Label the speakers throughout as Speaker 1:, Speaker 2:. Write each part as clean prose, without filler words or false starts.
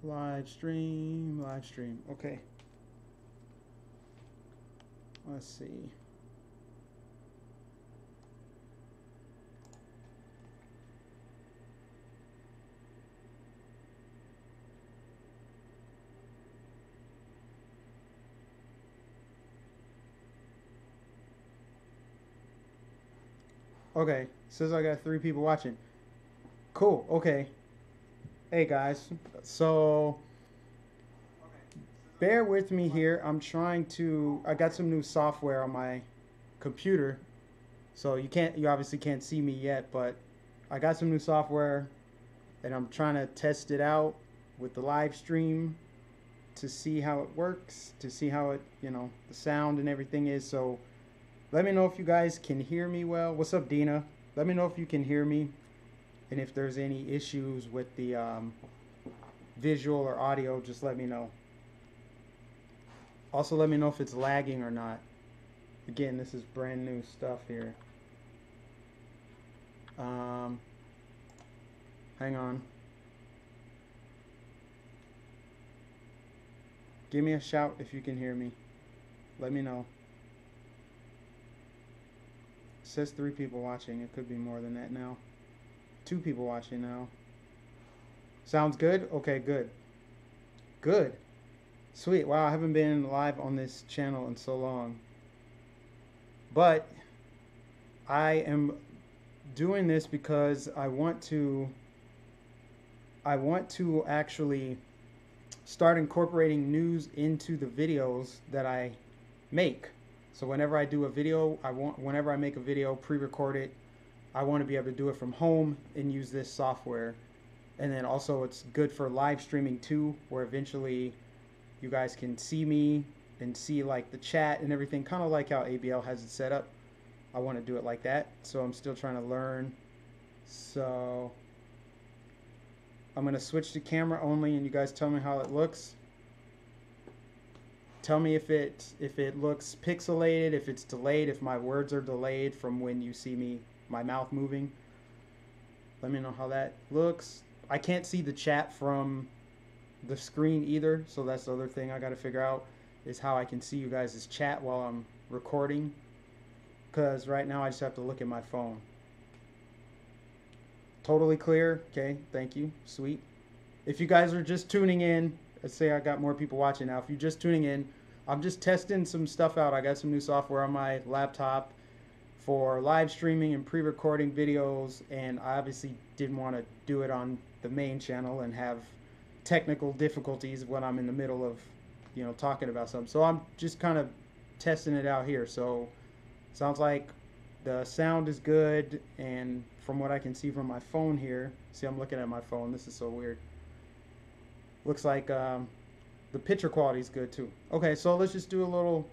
Speaker 1: Live stream, live stream. Okay. Let's see. Okay. Says I got 3 people watching. Cool. Okay. Hey guys. So bear with me here. I got some new software on my computer. So you obviously can't see me yet, but I got some new software and I'm trying to test it out with the live stream to see how it works, to see how it, the sound and everything is. So let me know if you guys can hear me well. What's up, Dina? Let me know if you can hear me and if there's any issues with the visual or audio, just let me know. Also, let me know if it's lagging or not. Again, this is brand new stuff here. Um, Hang on. Give me a shout if you can hear me. Let me know. It says 3 people watching. It could be more than that now. 2 people watching now. Sounds good? Okay, good. Good. Sweet. Wow, I haven't been live on this channel in so long. But I am doing this because I want to actually start incorporating news into the videos that I make. So whenever I do a video, whenever I make a video, pre-record it, I want to be able to do it from home and use this software. And then also it's good for live streaming too, where eventually you guys can see me and see like the chat and everything, kind of like how ABL has it set up. I want to do it like that. So I'm still trying to learn. So I'm going to switch to camera only and you guys tell me how it looks. Tell me if it looks pixelated, if it's delayed, if my words are delayed from when you see my mouth moving. Let me know how that looks. I can't see the chat from the screen either, so that's the other thing I got to figure out is how I can see you guys' chat while I'm recording, because right now I just have to look at my phone. Totally clear. Okay, thank you. Sweet. If you guys are just tuning in, let's say I got more people watching now. If you're just tuning in, I'm just testing some stuff out. I got some new software on my laptop for live streaming and pre-recording videos, and I obviously didn't want to do it on the main channel and have technical difficulties when I'm in the middle of, talking about something. So I'm just kind of testing it out here. So sounds like the sound is good, and from what I can see from my phone here, see, I'm looking at my phone. This is so weird. Looks like the picture quality is good too. Okay, so let's just do a little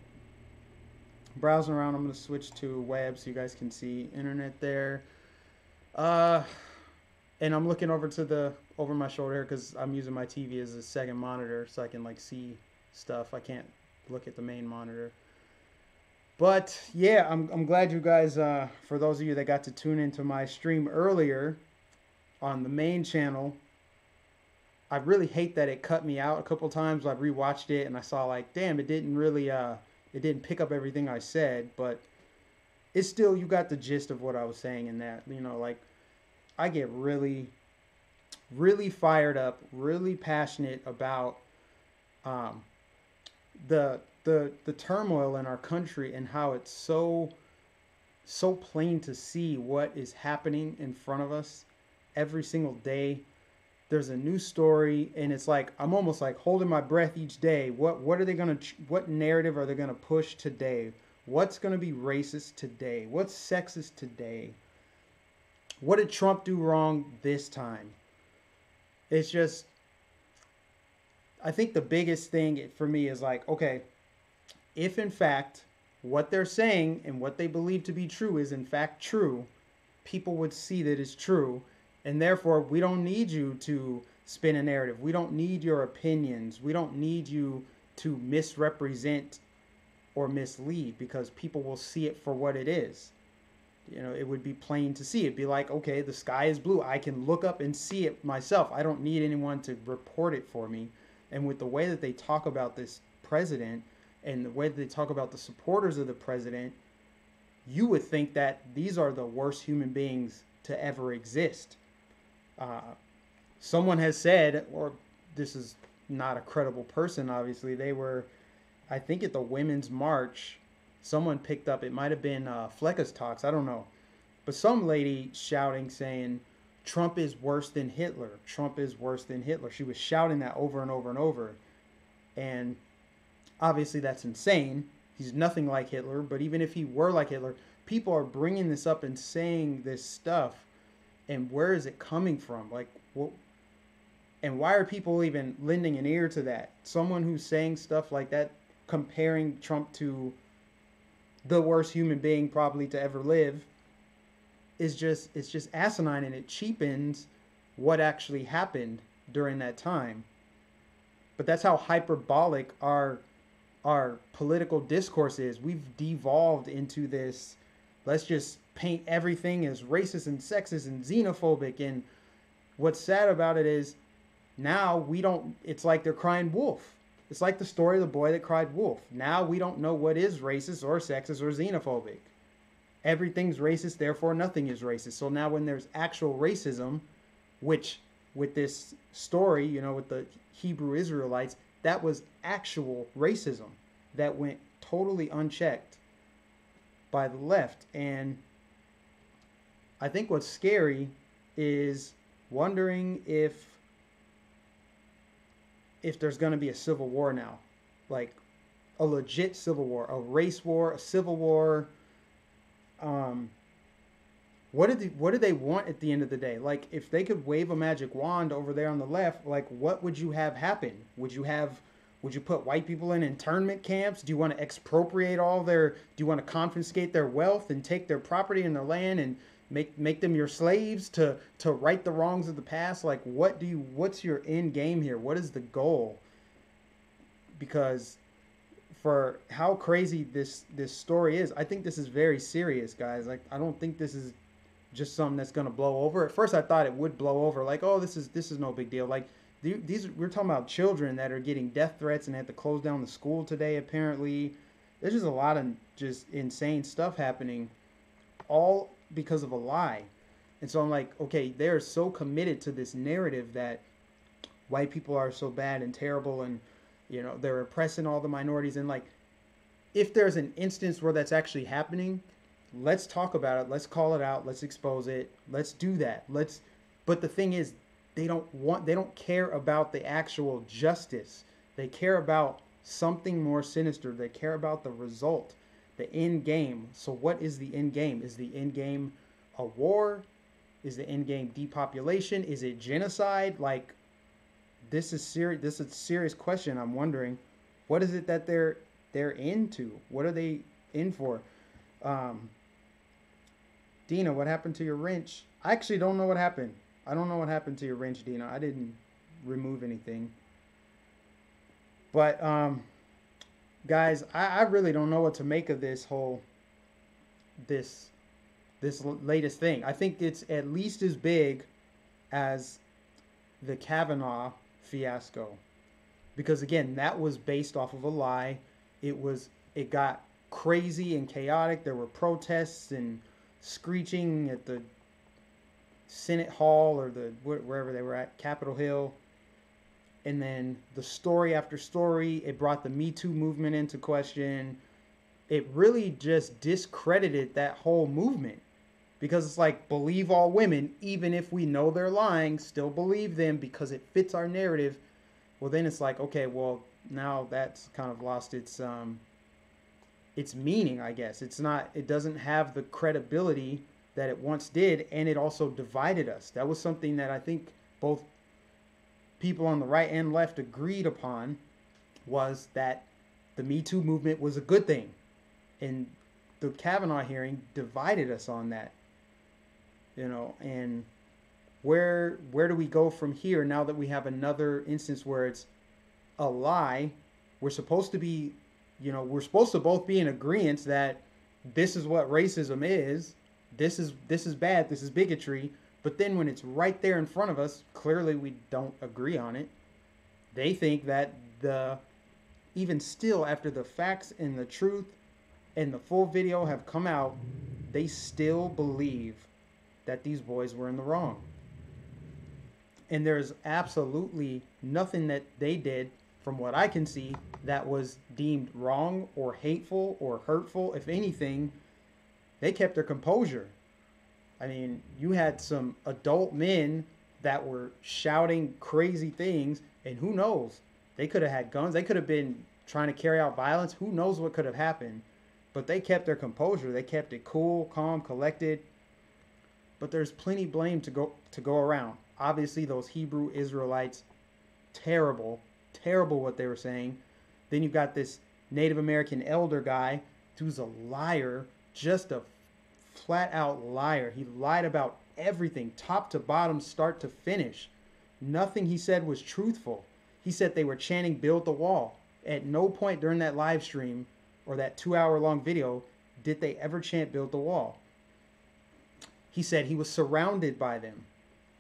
Speaker 1: browsing around. I'm going to switch to web so you guys can see internet there. And I'm looking over my shoulder here because I'm using my TV as a second monitor so I can like see stuff. I can't look at the main monitor. But yeah, I'm glad you guys, for those of you that got to tune into my stream earlier on the main channel, I really hate that it cut me out a couple times. I rewatched it and I saw like, damn, it didn't really, it didn't pick up everything I said, but it's still, you got the gist of what I was saying in that, like I get really, really fired up, really passionate about the turmoil in our country and how it's so plain to see what is happening in front of us every single day. There's a new story and it's like I'm almost like holding my breath each day. What narrative are they gonna push today? What's gonna be racist today? What's sexist today? What did Trump do wrong this time? It's just, I think the biggest thing for me is like, okay, if in fact what they're saying and what they believe to be true is in fact true, people would see that it's true. And therefore, we don't need you to spin a narrative. We don't need your opinions. We don't need you to misrepresent or mislead, because people will see it for what it is. It would be plain to see. It'd be like, okay, the sky is blue. I can look up and see it myself. I don't need anyone to report it for me. And with the way that they talk about this president and the way that they talk about the supporters of the president, you would think that these are the worst human beings to ever exist. Uh, Someone has said, or this is not a credible person, obviously, they were, I think, at the Women's March. Someone picked up, it might have been Flecka's Talks, I don't know. But some lady shouting, saying, Trump is worse than Hitler. Trump is worse than Hitler. She was shouting that over and over and over. And obviously that's insane. He's nothing like Hitler. But even if he were like Hitler, people are bringing this up and saying this stuff. And where is it coming from? Like, what? And why are people even lending an ear to that? Someone who's saying stuff like that, comparing Trump to the worst human being probably to ever live, it's just asinine, and it cheapens what actually happened during that time. But that's how hyperbolic our political discourse is. We've devolved into this, let's just paint everything as racist and sexist and xenophobic. And what's sad about it is now we don't, it's like they're crying wolf. It's like the story of the boy that cried wolf. Now we don't know what is racist or sexist or xenophobic. Everything's racist, therefore nothing is racist. So now when there's actual racism, which with this story, with the Hebrew Israelites, that was actual racism that went totally unchecked by the left. And I think what's scary is wondering if there's going to be a civil war now, like a legit civil war, a race war, a civil war. What do they want at the end of the day? Like, if they could wave a magic wand over there on the left, like, what would you have happen? Would you put white people in internment camps? Do you want to expropriate do you want to confiscate their wealth and take their property and their land and make them your slaves to right the wrongs of the past? Like, what's your end game here? What is the goal? Because for how crazy this story is, I think this is very serious, guys. Like, I don't think this is just something that's going to blow over. At first I thought it would blow over, like, oh, this is no big deal. Like, we're talking about children that are getting death threats and had to close down the school today, apparently. There's just a lot of just insane stuff happening, all because of a lie. And so I'm like, okay, they're so committed to this narrative that white people are so bad and terrible, and they're oppressing all the minorities. And like, if there's an instance where that's actually happening, let's talk about it. Let's call it out. Let's expose it. Let's do that. But the thing is, they don't care about the actual justice. They care about something more sinister. They care about the result, the end game. So what is the end game? Is the end game a war? Is the end game depopulation? Is it genocide? Like, this is serious. This is a serious question. I'm wondering, what is it that they're into? What are they in for? Dina, what happened to your wrench? I actually don't know what happened. I don't know what happened to your wrench, Dina. I didn't remove anything. But guys, I really don't know what to make of this latest thing. I think it's at least as big as the Kavanaugh fiasco, because again, that was based off of a lie. It got crazy and chaotic. There were protests and screeching at the Senate Hall or wherever they were at, Capitol Hill. And then the story after story, it brought the Me Too movement into question. It really just discredited that whole movement, because it's like, believe all women, even if we know they're lying, still believe them because it fits our narrative. Well, then it's like, okay, well, now that's kind of lost its meaning, I guess. It doesn't have the credibility that it once did, and it also divided us. That was something that I think both people on the right and left agreed upon, was that the Me Too movement was a good thing. And the Kavanaugh hearing divided us on that. And where do we go from here now that we have another instance where it's a lie? We're supposed to both be in agreement that this is what racism is. this is bad, this is bigotry. But then when it's right there in front of us, clearly we don't agree on it. They think that the even still, after the facts and the truth and the full video have come out, they still believe that these boys were in the wrong. And there's absolutely nothing that they did, from what I can see, that was deemed wrong or hateful or hurtful. If anything, they kept their composure. I mean, you had some adult men that were shouting crazy things, and who knows? They could have had guns. They could have been trying to carry out violence. Who knows what could have happened? But they kept their composure. They kept it cool, calm, collected. But there's plenty blame to go around. Obviously, those Hebrew Israelites, terrible what they were saying. Then you've got this Native American elder guy who's a liar, just a flat out liar. He lied about everything, top to bottom, start to finish. Nothing he said was truthful. He said they were chanting "Build the Wall." At no point during that live stream or that 2-hour long video did they ever chant "Build the Wall." He said he was surrounded by them.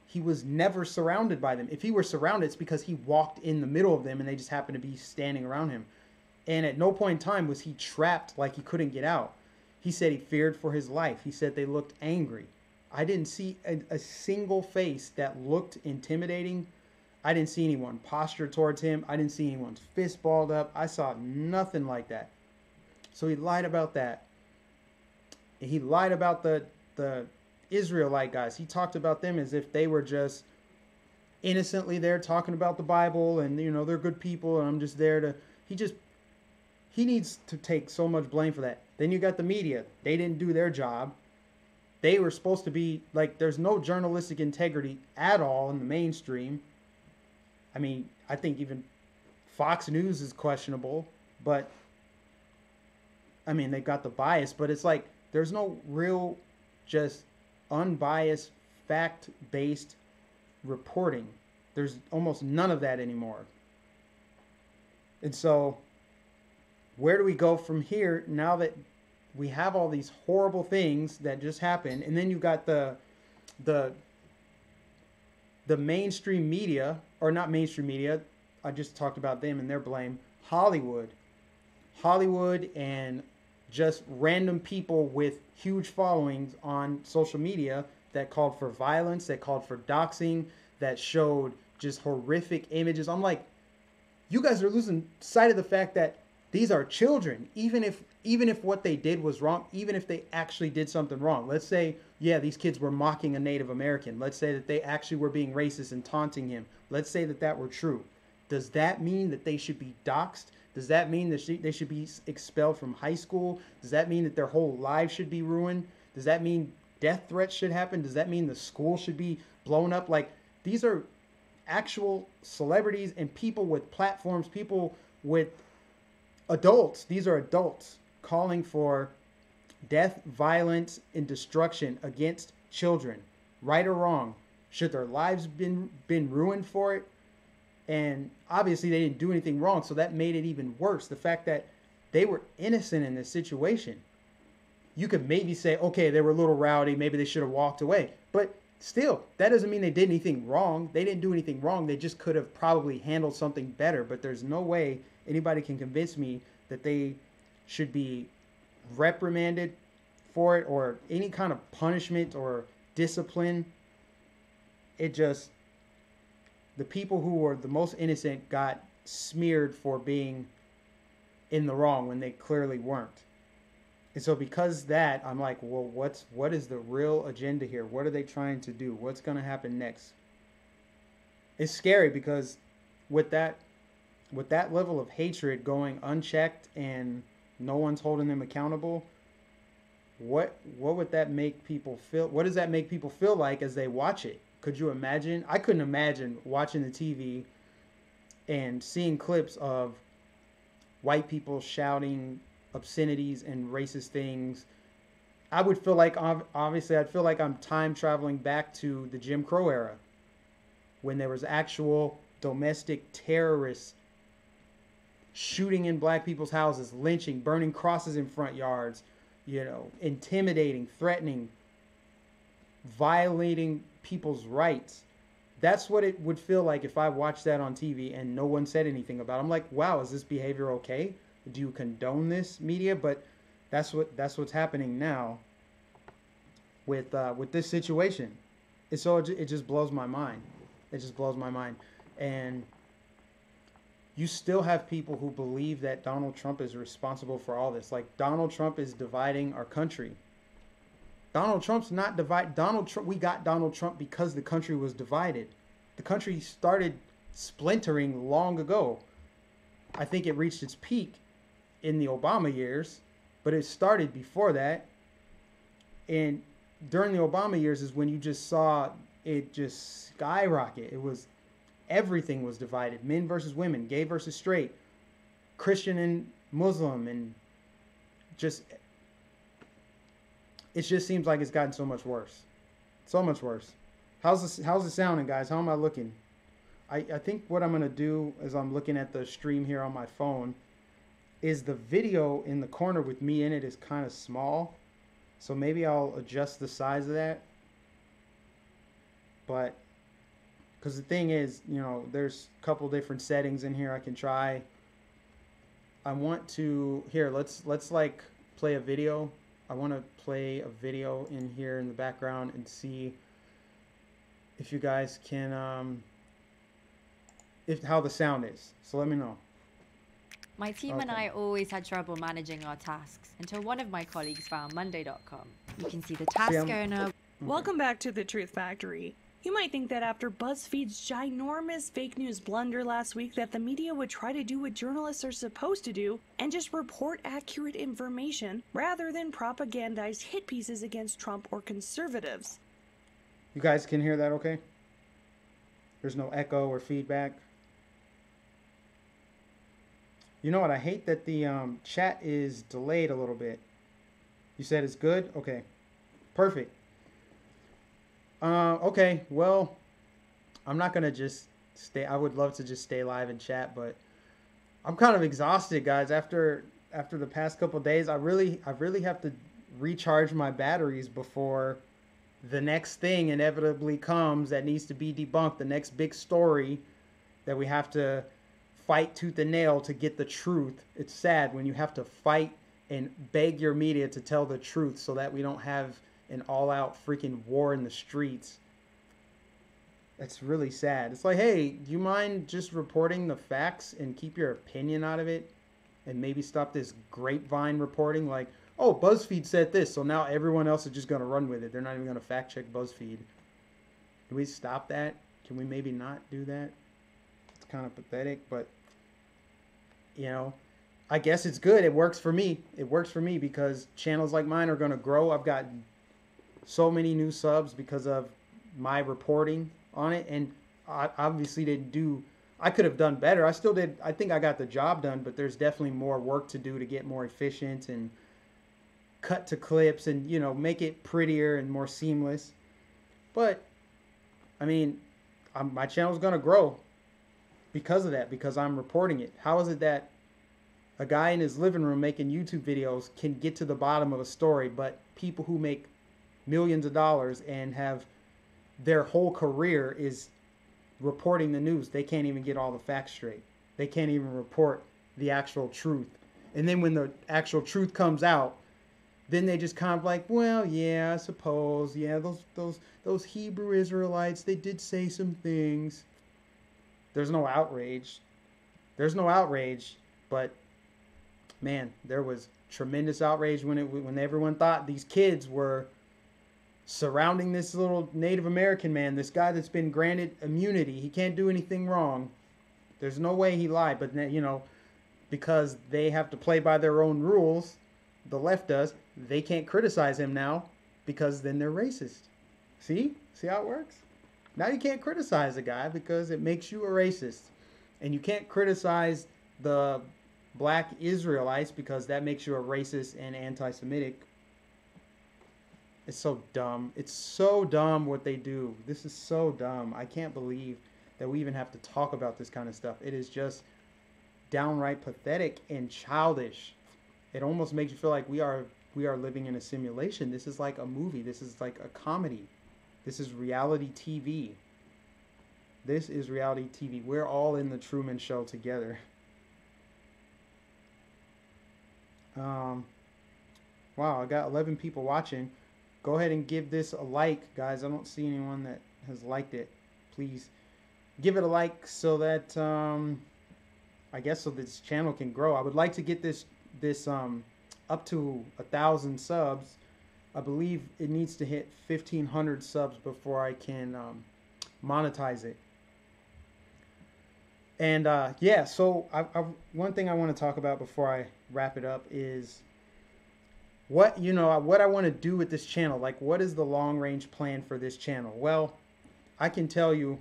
Speaker 1: He was never surrounded by them. If he were surrounded, it's because he walked in the middle of them and they just happened to be standing around him. And at no point in time was he trapped like he couldn't get out. He said he feared for his life. He said they looked angry. I didn't see a single face that looked intimidating. I didn't see anyone posture towards him. I didn't see anyone's fist balled up. I saw nothing like that. So he lied about that. He lied about the Israelite guys. He talked about them as if they were just innocently there talking about the Bible and, you know, they're good people and I'm just there to... He needs to take so much blame for that. Then you got the media. They didn't do their job. They were supposed to be, like, there's no journalistic integrity at all in the mainstream. I mean, I think even Fox News is questionable, but, I mean, they've got the bias, but it's like, there's no real, just unbiased, fact-based reporting. There's almost none of that anymore. And so, where do we go from here now that we have all these horrible things that just happened? And then you've got the mainstream media, or not mainstream media, I just talked about them and their blame, Hollywood and just random people with huge followings on social media that called for violence, that called for doxing, that showed just horrific images. I'm like, you guys are losing sight of the fact that these are children. Even if what they did was wrong, even if they actually did something wrong. Let's say, yeah, these kids were mocking a Native American. Let's say that they actually were being racist and taunting him. Let's say that were true. Does that mean that they should be doxxed? Does that mean that they should be expelled from high school? Does that mean that their whole lives should be ruined? Does that mean death threats should happen? Does that mean the school should be blown up? Like, these are actual celebrities and people with platforms, people with adults. These are adults calling for death, violence, and destruction against children. Right or wrong? Should their lives been ruined for it? And obviously they didn't do anything wrong, so that made it even worse. The fact that they were innocent in this situation. You could maybe say, okay, they were a little rowdy, maybe they should have walked away. But still, that doesn't mean they did anything wrong. They didn't do anything wrong. They just could have probably handled something better. But there's no way anybody can convince me that they should be reprimanded for it or any kind of punishment or discipline. It just... the people who were the most innocent got smeared for being in the wrong when they clearly weren't. And so because that, I'm like, well, what is the real agenda here? What are they trying to do? What's going to happen next? It's scary because with that level of hatred going unchecked and no one's holding them accountable, what would that make people feel? What does that make people feel like as they watch it? Could you imagine? I couldn't imagine watching the TV and seeing clips of white people shouting obscenities and racist things. I would feel like, obviously, I'd feel like I'm time traveling back to the Jim Crow era when there was actual domestic terrorists shooting in black people's houses, lynching, burning crosses in front yards, intimidating, threatening. violating people's rights. That's what it would feel like if I watched that on TV and no one said anything about it. I'm like, wow, is this behavior okay? Do you condone this, media? But that's what's happening now with this situation. It just blows my mind. It just blows my mind. And you still have people who believe that Donald Trump is responsible for all this. Like, Donald Trump is dividing our country. Donald Trump's not divide. We got Donald Trump because the country was divided. The country started splintering long ago. I think it reached its peak in the Obama years, but it started before that. And during the Obama years is when you just saw it just skyrocket. Everything was divided. Men versus women, gay versus straight, Christian and Muslim, and it just seems like it's gotten so much worse. So much worse. How's it sounding, guys? How am I looking? I think what I'm going to do as I'm looking at the stream here on my phone is the video in the corner with me in it is kind of small. So maybe I'll adjust the size of that. But because the thing is, there's a couple different settings in here I can try. I want to, here, let's like play a video. I want to play a video in here in the background and see if you guys can, how the sound is. So let me know.
Speaker 2: My team and I always had trouble managing our tasks until one of my colleagues found Monday.com. You can see the task owner.
Speaker 3: Welcome back to the Truth Factory. You might think that after BuzzFeed's ginormous fake news blunder last week that the media would try to do what journalists are supposed to do and just report accurate information rather than propagandize hit pieces against Trump or conservatives.
Speaker 1: You guys can hear that okay? There's no echo or feedback. You know what? I hate that the chat is delayed a little bit. You said it's good? Okay. Perfect. Okay, well, I'm not going to just stay. I would love to just stay live and chat, but I'm kind of exhausted, guys. After the past couple of days, I really have to recharge my batteries before the next thing inevitably comes that needs to be debunked, the next big story that we have to fight tooth and nail to get the truth. It's sad when you have to fight and beg your media to tell the truth so that we don't have an all-out freaking war in the streets. That's really sad. It's like, hey, do you mind just reporting the facts and keep your opinion out of it? And maybe stop this grapevine reporting like, oh, BuzzFeed said this, so now everyone else is just going to run with it. They're not even going to fact-check BuzzFeed. Can we stop that? Can we maybe not do that? It's kind of pathetic, but, I guess it's good. It works for me. It works for me because channels like mine are going to grow. I've got so many new subs because of my reporting on it, and I obviously didn't do. I could have done better. I still did. I think I got the job done, but there's definitely more work to do to get more efficient and cut to clips and make it prettier and more seamless. But I mean, my channel's gonna grow because of that, because I'm reporting it. How is it that a guy in his living room making YouTube videos can get to the bottom of a story, but people who make millions of dollars and have their whole career is reporting the news, they can't even get all the facts straight. They can't even report the actual truth. And then when the actual truth comes out, then they just kind of like, well, yeah, I suppose, yeah, those Hebrew Israelites, they did say some things. There's no outrage. There's no outrage, but man, there was tremendous outrage when everyone thought these kids were surrounding this little Native American man, this guy that's been granted immunity. He can't do anything wrong. There's no way he lied, but because they have to play by their own rules, the left does, they can't criticize him now because then they're racist. See how it works? Now you can't criticize a guy because it makes you a racist. And you can't criticize the black Israelites because that makes you a racist and anti-Semitic. It's so dumb. It's so dumb what they do. This is so dumb. I can't believe that we even have to talk about this kind of stuff. It is just downright pathetic and childish. It almost makes you feel like we are living in a simulation. This is like a movie. This is like a comedy. This is reality TV. This is reality TV. We're all in the Truman Show together. Wow, I got 11 people watching. Go ahead and give this a like, guys. I don't see anyone that has liked it. Please give it a like so that I guess so this channel can grow. I would like to get this up to 1,000 subs. I believe it needs to hit 1,500 subs before I can monetize it. And yeah, so one thing I want to talk about before I wrap it up is what I want to do with this channel. Like, what is the long range plan for this channel? Well, I can tell you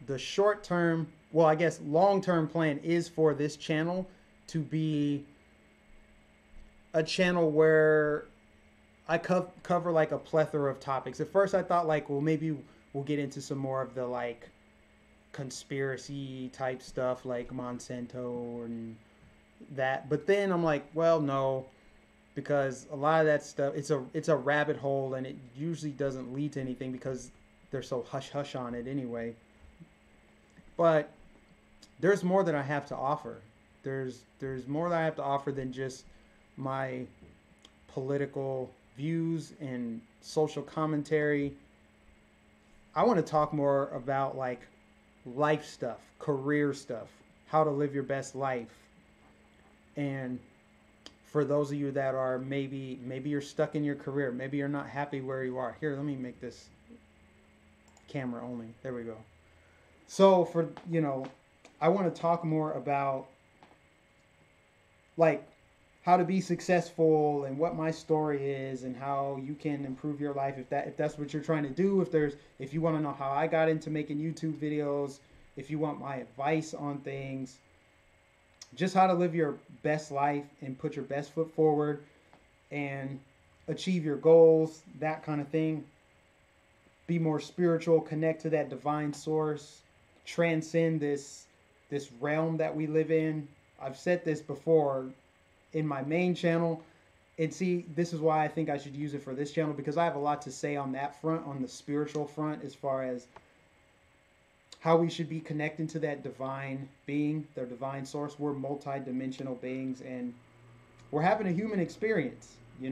Speaker 1: the short term, well, I guess long term plan is for this channel to be a channel where I cover like a plethora of topics. At first I thought like, well, maybe we'll get into some more of the like conspiracy type stuff like Monsanto and that. But then I'm like, well, no, because a lot of that stuff, it's a rabbit hole, and it usually doesn't lead to anything because they're so hush-hush on it anyway. But there's more that I have to offer. There's more that I have to offer than just my political views and social commentary. I want to talk more about like life stuff, career stuff, how to live your best life. And for those of you that are maybe you're stuck in your career, maybe you're not happy where you are. Here, let me make this camera only. There we go. So for, I want to talk more about like how to be successful and what my story is and how you can improve your life if that's what you're trying to do. If you want to know how I got into making YouTube videos, if you want my advice on things, just how to live your best life and put your best foot forward and achieve your goals, that kind of thing. Be more spiritual, connect to that divine source, transcend this realm that we live in. I've said this before in my main channel, and see, this is why I think I should use it for this channel, because I have a lot to say on that front, on the spiritual front, as far as how we should be connecting to that divine being, their divine source. We're multi-dimensional beings, and we're having a human experience. We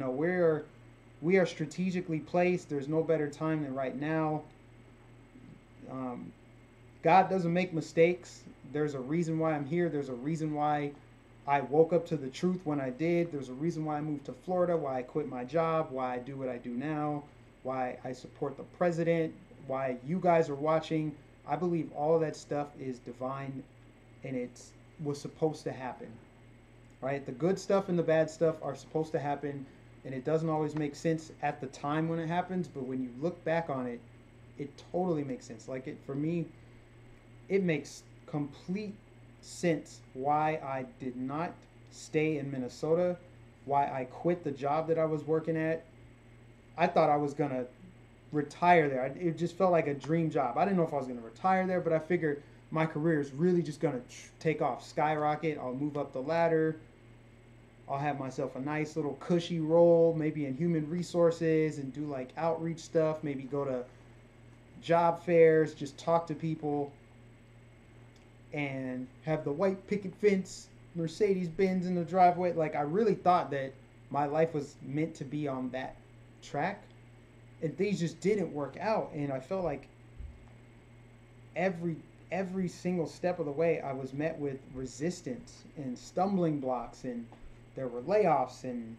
Speaker 1: are strategically placed. There's no better time than right now. God doesn't make mistakes. There's a reason why I'm here. There's a reason why I woke up to the truth when I did. There's a reason why I moved to Florida, why I quit my job, why I do what I do now, why I support the president, why you guys are watching. I believe all of that stuff is divine, and it was supposed to happen, right? The good stuff and the bad stuff are supposed to happen, and it doesn't always make sense at the time when it happens, but when you look back on it, it totally makes sense. Like, for me, it makes complete sense why I did not stay in Minnesota, why I quit the job that I was working at. I thought I was going to retire there. It just felt like a dream job. I didn't know if I was going to retire there, but I figured my career is really just going to take off, skyrocket. I'll move up the ladder. I'll have myself a nice little cushy role, maybe in human resources, and do like outreach stuff, maybe go to job fairs, just talk to people, and have the white picket fence Mercedes-Benz in the driveway. Like, I really thought that my life was meant to be on that track, and things just didn't work out. And I felt like every single step of the way I was met with resistance and stumbling blocks, and there were layoffs and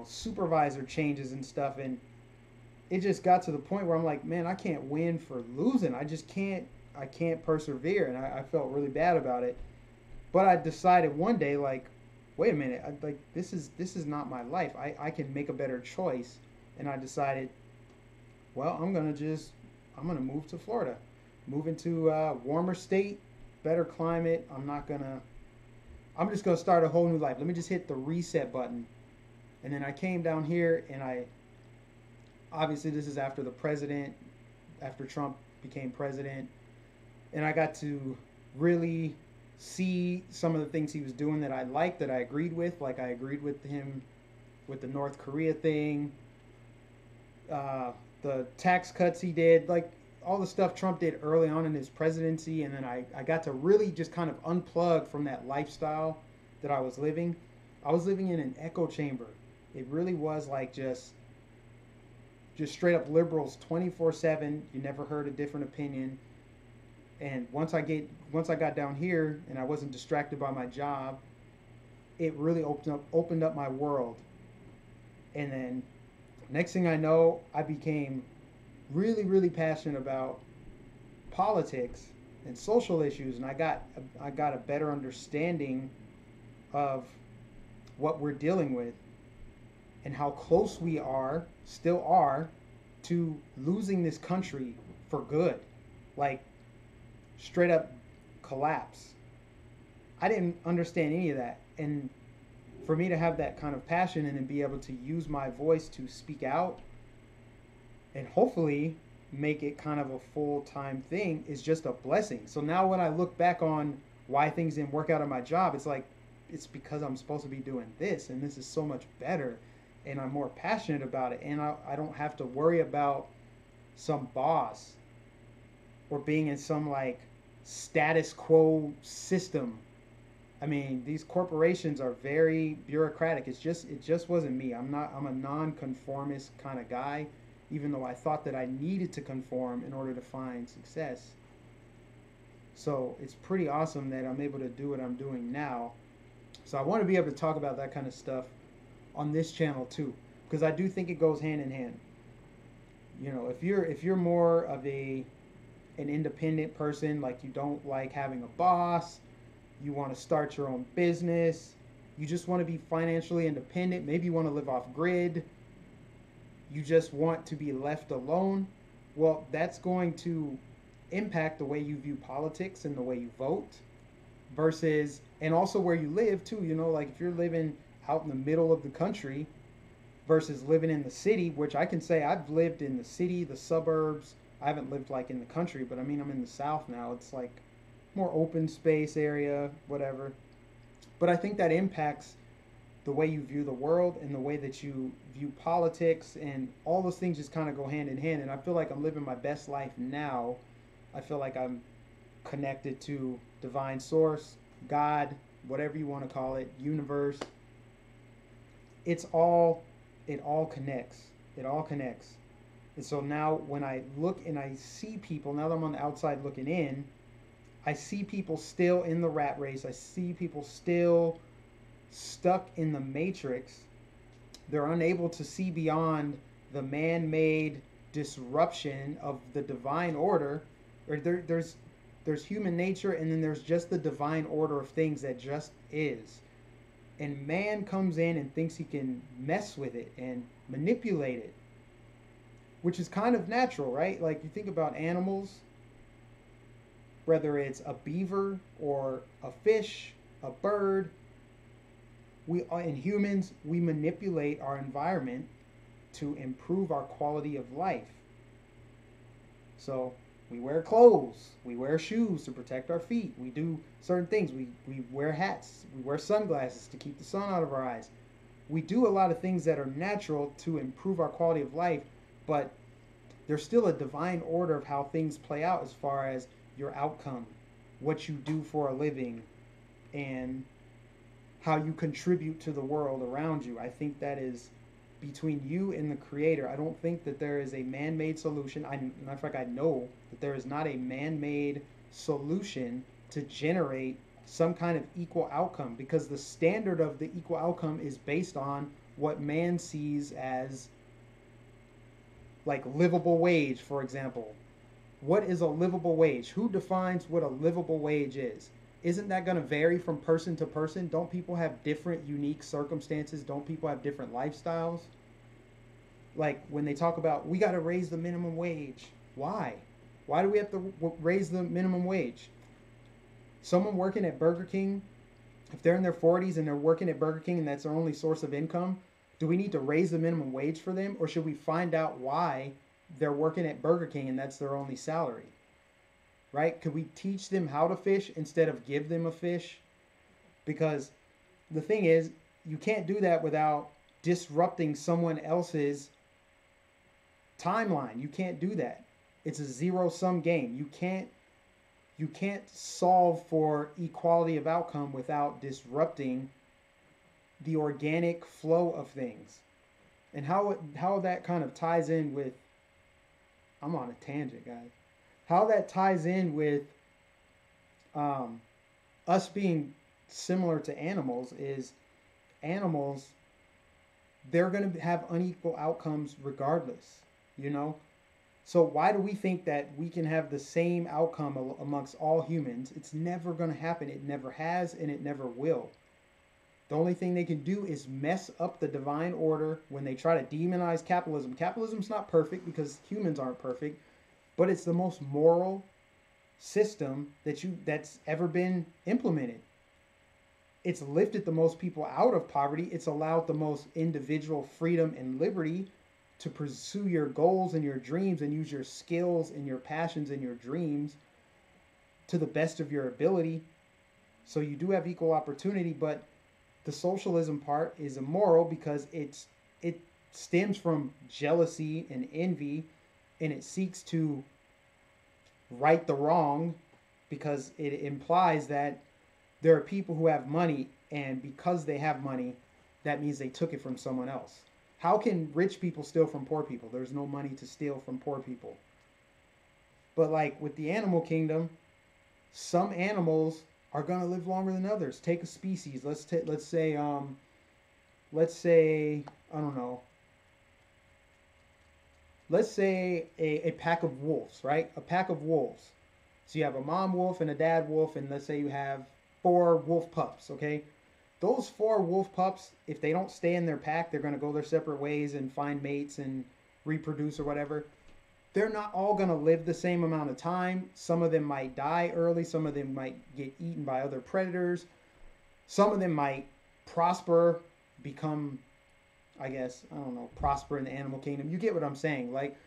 Speaker 1: supervisor changes and stuff, and it just got to the point where I'm like, man, I can't win for losing. I can't persevere, and I felt really bad about it. But I decided one day, like, wait a minute, this is not my life. I can make a better choice. And I decided, well, I'm gonna move to Florida, move into a warmer state, better climate. I'm just gonna start a whole new life. Let me just hit the reset button. And then I came down here, and obviously this is after Trump became president. And I got to really see some of the things he was doing that I liked, that I agreed with. Like, I agreed with him with the North Korea thing. the tax cuts he did, like all the stuff Trump did early on in his presidency, and then I got to really just kind of unplug from that lifestyle that I was living. I was living in an echo chamber. It really was like just straight up liberals 24/7. You never heard a different opinion. And once I got down here and I wasn't distracted by my job, it really opened up my world. And then next thing I know, I became really, really passionate about politics and social issues, and I got a better understanding of what we're dealing with and how close we still are, to losing this country for good. Like, straight up collapse. I didn't understand any of that. And for me to have that kind of passion and then be able to use my voice to speak out and hopefully make it kind of a full-time thing is just a blessing. So now when I look back on why things didn't work out at my job, it's like, it's because I'm supposed to be doing this, and this is so much better, and I'm more passionate about it, and I don't have to worry about some boss or being in some like status quo system. I mean, these corporations are very bureaucratic. It just wasn't me. I'm a non-conformist kind of guy, even though I thought that I needed to conform in order to find success. So it's pretty awesome that I'm able to do what I'm doing now. So I want to be able to talk about that kind of stuff on this channel too, because I do think it goes hand in hand. You know, if you're more of an independent person, like you don't like having a boss, you want to start your own business, you just want to be financially independent, maybe you want to live off grid, you just want to be left alone, well, that's going to impact the way you view politics and the way you vote, versus, and also where you live too. You know, like if you're living out in the middle of the country versus living in the city, which I can say I've lived in the city, the suburbs. I haven't lived like in the country, but I mean, I'm in the South now. It's like more open space area, whatever. But I think that impacts the way you view the world and the way that you view politics, and all those things just kind of go hand in hand. And I feel like I'm living my best life now. I feel like I'm connected to divine source, God, whatever you want to call it, universe. It all connects. It all connects. And so now when I look and I see people, now that I'm on the outside looking in, I see people still in the rat race. I see people still stuck in the matrix. They're unable to see beyond the man-made disruption of the divine order. Or there's human nature, and then there's just the divine order of things that just is. And man comes in and thinks he can mess with it and manipulate it, which is kind of natural, right? Like, you think about animals, whether it's a beaver or a fish, a bird, in humans, we manipulate our environment to improve our quality of life. So we wear clothes, we wear shoes to protect our feet, we do certain things, we wear hats, we wear sunglasses to keep the sun out of our eyes. We do a lot of things that are natural to improve our quality of life, but there's still a divine order of how things play out as far as your outcome, what you do for a living, and how you contribute to the world around you. I think that is between you and the creator. I don't think that there is a man-made solution. Matter of fact, I know that there is not a man-made solution to generate some kind of equal outcome, because the standard of the equal outcome is based on what man sees as like livable wage, for example. What is a livable wage? Who defines what a livable wage is? Isn't that going to vary from person to person? Don't people have different unique circumstances? Don't people have different lifestyles? Like when they talk about, we got to raise the minimum wage. Why? Why do we have to raise the minimum wage? Someone working at Burger King, if they're in their 40s and they're working at Burger King and that's their only source of income, do we need to raise the minimum wage for them? Or should we find out why they're working at Burger King and that's their only salary? Right? Could we teach them how to fish instead of give them a fish? Because the thing is, you can't do that without disrupting someone else's timeline. You can't do that. It's a zero-sum game. You can't solve for equality of outcome without disrupting the organic flow of things. And how that kind of ties in with, I'm on a tangent, guys. How that ties in with us being similar to animals is animals, they're going to have unequal outcomes regardless, you know? So why do we think that we can have the same outcome amongst all humans? It's never going to happen. It never has, and it never will. The only thing they can do is mess up the divine order when they try to demonize capitalism. Capitalism's not perfect because humans aren't perfect, but it's the most moral system that's ever been implemented. It's lifted the most people out of poverty. It's allowed the most individual freedom and liberty to pursue your goals and your dreams and use your skills and your passions and your dreams to the best of your ability. So you do have equal opportunity, but the socialism part is immoral because it stems from jealousy and envy, and it seeks to right the wrong because it implies that there are people who have money, and because they have money, that means they took it from someone else. How can rich people steal from poor people? There's no money to steal from poor people. But like with the animal kingdom, some animals are going to live longer than others. Take a species. Let's say I don't know. Let's say a pack of wolves, right? A pack of wolves. So you have a mom wolf and a dad wolf, and let's say you have 4 wolf pups, okay? Those 4 wolf pups, if they don't stay in their pack, they're going to go their separate ways and find mates and reproduce or whatever. They're not all going to live the same amount of time. Some of them might die early. Some of them might get eaten by other predators. Some of them might prosper, become, I guess, I don't know, prosper in the animal kingdom. You get what I'm saying. Like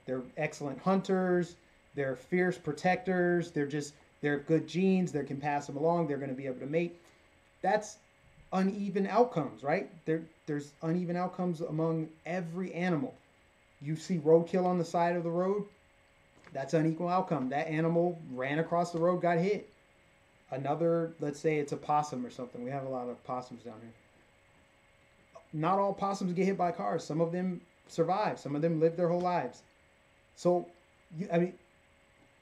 Speaker 1: they're excellent hunters. They're fierce protectors. They're good genes. They can pass them along. They're going to be able to mate. That's uneven outcomes, right? There's uneven outcomes among every animal. You see roadkill on the side of the road, that's unequal outcome. That animal ran across the road, got hit. Another, let's say it's a possum or something. We have a lot of possums down here. Not all possums get hit by cars. Some of them survive. Some of them live their whole lives. So,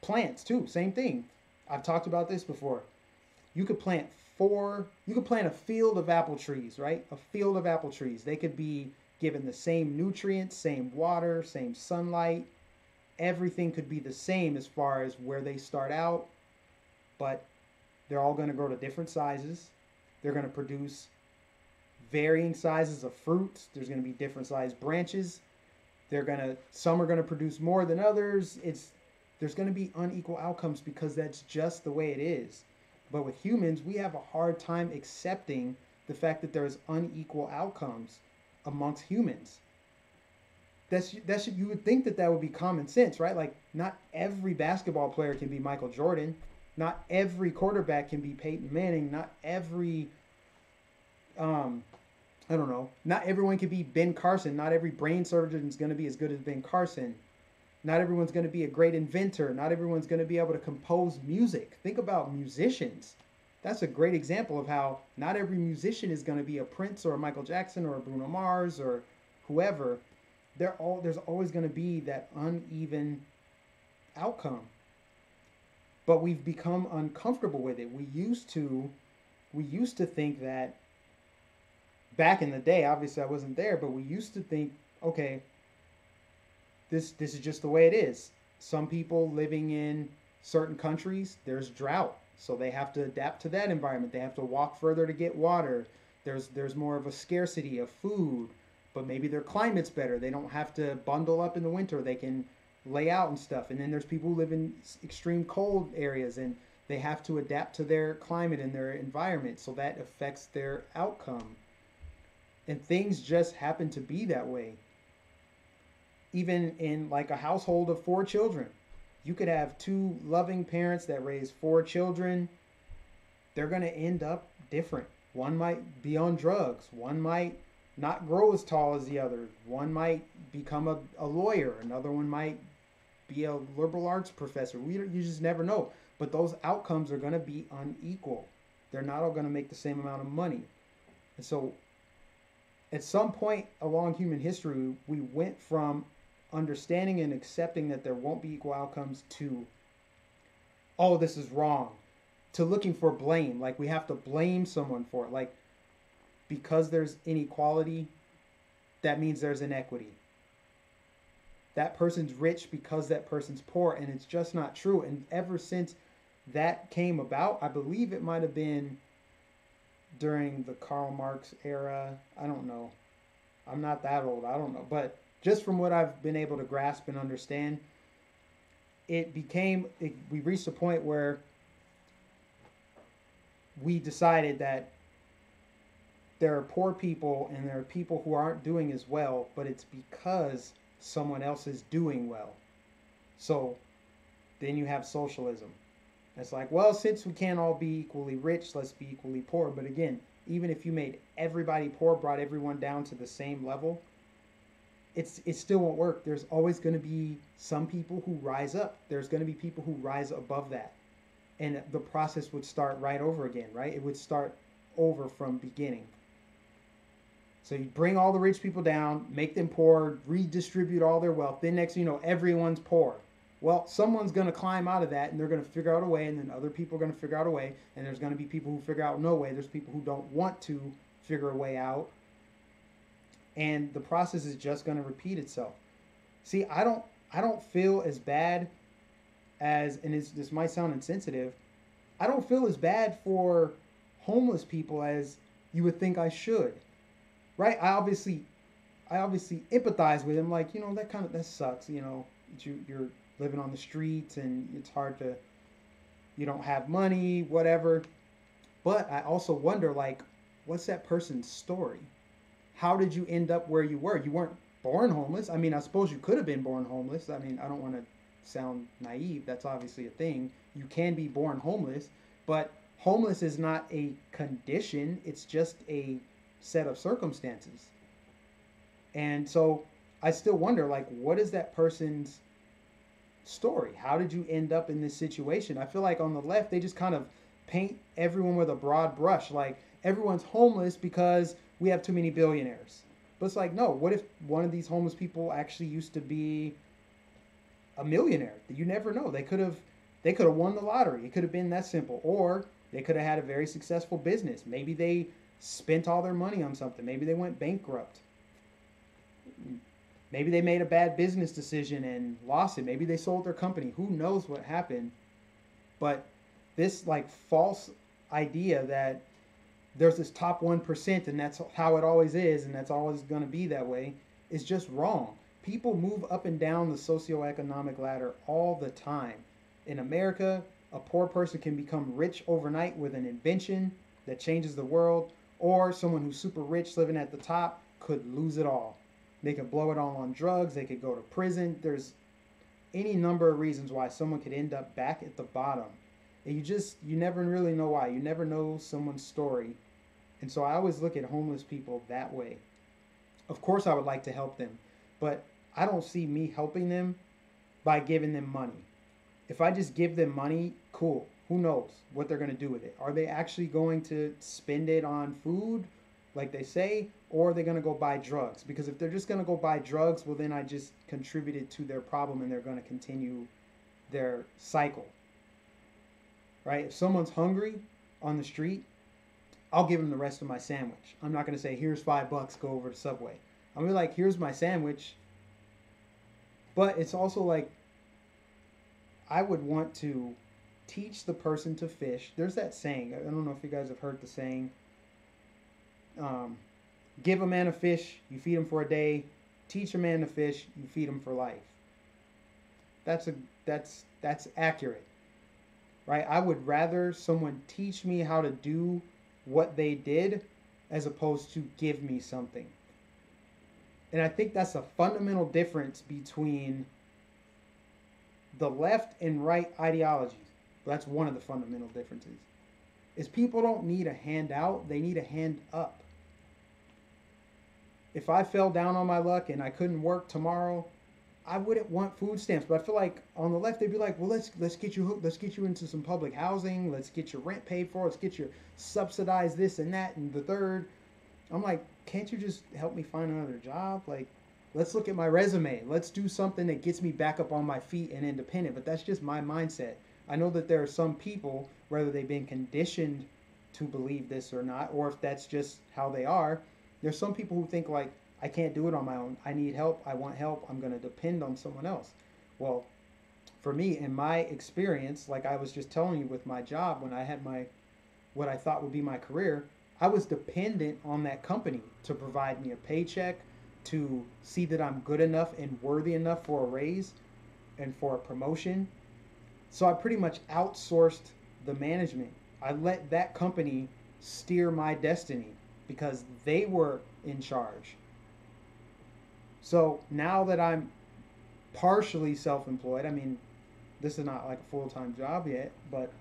Speaker 1: plants too, same thing. I've talked about this before. You could plant a field of apple trees, right? A field of apple trees. They could be given the same nutrients, same water, same sunlight. Everything could be the same as far as where they start out, but they're all going to grow to different sizes. They're going to produce varying sizes of fruits. There's going to be different sized branches. Some are going to produce more than others. There's going to be unequal outcomes because that's just the way it is. But with humans, we have a hard time accepting the fact that there's unequal outcomes amongst humans. You would think that would be common sense, right? Like, not every basketball player can be Michael Jordan. Not every quarterback can be Peyton Manning. Not every, not everyone can be Ben Carson. Not every brain surgeon is going to be as good as Ben Carson. Not everyone's going to be a great inventor. Not everyone's going to be able to compose music. Think about musicians. That's a great example of how not every musician is going to be a Prince or a Michael Jackson or a Bruno Mars or whoever. There's always going to be that uneven outcome. But we've become uncomfortable with it. We used to think that back in the day, obviously I wasn't there, but we used to think, okay, this is just the way it is. Some people living in certain countries, there's drought. So they have to adapt to that environment. They have to walk further to get water. There's more of a scarcity of food, but maybe their climate's better. They don't have to bundle up in the winter. They can lay out and stuff. And then there's people who live in extreme cold areas and they have to adapt to their climate and their environment. So that affects their outcome. And things just happen to be that way. Even in like a household of 4 children. You could have 2 loving parents that raise 4 children. They're going to end up different. One might be on drugs. One might not grow as tall as the other. One might become a lawyer. Another one might be a liberal arts professor. You just never know. But those outcomes are going to be unequal. They're not all going to make the same amount of money. And so at some point along human history, we went from understanding and accepting that there won't be equal outcomes to, oh, this is wrong, to looking for blame. Like we have to blame someone for it. Like because there's inequality, that means there's inequity. That person's rich because that person's poor, and it's just not true. And ever since that came about, I believe it might have been during the Karl Marx era. I don't know. I'm not that old. I don't know. But just from what I've been able to grasp and understand, we reached a point where we decided that there are poor people and there are people who aren't doing as well, but it's because someone else is doing well. So then you have socialism. It's like, well, since we can't all be equally rich, let's be equally poor. But again, even if you made everybody poor, brought everyone down to the same level, it still won't work. There's always going to be some people who rise up. There's going to be people who rise above that. And the process would start right over again, right? It would start over from beginning. So you bring all the rich people down, make them poor, redistribute all their wealth. Then next thing you know, everyone's poor. Well, someone's going to climb out of that, and they're going to figure out a way, and then other people are going to figure out a way, and there's going to be people who figure out no way. There's people who don't want to figure a way out, and the process is just going to repeat itself. See, I don't feel as bad as, and this might sound insensitive, I don't feel as bad for homeless people as you would think I should. Right? I obviously empathize with him. Like, that sucks. You're living on the streets and it's hard to, you don't have money, whatever. But I also wonder, like, what's that person's story? How did you end up where you were? You weren't born homeless. I mean, I suppose you could have been born homeless. I mean, I don't want to sound naive. That's obviously a thing. You can be born homeless, but homeless is not a condition. It's just a set of circumstances. And so I still wonder, like, what is that person's story? How did you end up in this situation? I feel like on the left, they just kind of paint everyone with a broad brush. Like, everyone's homeless because we have too many billionaires. But it's like, no, what if one of these homeless people actually used to be a millionaire? You never know. They could have won the lottery. It could have been that simple. Or they could have had a very successful business. Maybe they spent all their money on something. Maybe they went bankrupt. Maybe they made a bad business decision and lost it. Maybe they sold their company. Who knows what happened? But this like false idea that there's this top 1% and that's how it always is and that's always going to be that way is just wrong. People move up and down the socioeconomic ladder all the time. In America, a poor person can become rich overnight with an invention that changes the world, or someone who's super rich living at the top could lose it all. They could blow it all on drugs. They could go to prison. There's any number of reasons why someone could end up back at the bottom. And you never really know why. You never know someone's story. And so I always look at homeless people that way. Of course I would like to help them, but I don't see me helping them by giving them money. If I just give them money, cool. Who knows what they're going to do with it? Are they actually going to spend it on food, like they say, or are they going to go buy drugs? Because if they're just going to go buy drugs, well, then I just contributed to their problem and they're going to continue their cycle. Right? If someone's hungry on the street, I'll give them the rest of my sandwich. I'm not going to say, here's $5, go over to Subway. I'm going to be like, here's my sandwich. But it's also like, I would want to teach the person to fish. There's that saying. I don't know if you guys have heard the saying. Give a man a fish, you feed him for a day. Teach a man to fish, you feed him for life. That's accurate, right? I would rather someone teach me how to do what they did as opposed to give me something. And I think that's a fundamental difference between the left and right ideologies. That's one of the fundamental differences. Is people don't need a handout, they need a hand up. if I fell down on my luck and I couldn't work tomorrow, I wouldn't want food stamps. But I feel like on the left they'd be like, well, let's get you hooked, let's get you into some public housing, let's get your rent paid for, let's get your subsidized this and that and the third. I'm like, can't you just help me find another job? Like, let's look at my resume. Let's do something that gets me back up on my feet and independent. But that's just my mindset. I know that there are some people, whether they've been conditioned to believe this or not, or if that's just how they are, there's some people who think like, I can't do it on my own. I need help. I want help. I'm going to depend on someone else. Well, for me, in my experience, like I was just telling you with my job, when I had what I thought would be my career, I was dependent on that company to provide me a paycheck, to see that I'm good enough and worthy enough for a raise and for a promotion. So I pretty much outsourced the management. I let that company steer my destiny because they were in charge. So now that I'm partially self-employed, I mean, this is not like a full-time job yet, but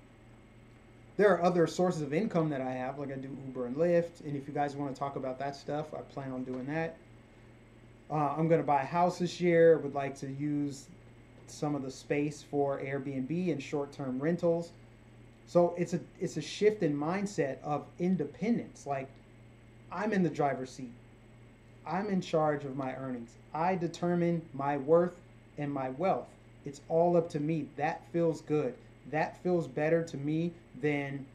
Speaker 1: there are other sources of income that I have, like I do Uber and Lyft. And if you guys want to talk about that stuff, I plan on doing that. I'm going to buy a house this year. Would like to use some of the space for Airbnb and short-term rentals. So it's a shift in mindset of independence. Like, I'm in the driver's seat. I'm in charge of my earnings. I determine my worth and my wealth. It's all up to me. That feels good. That feels better to me than,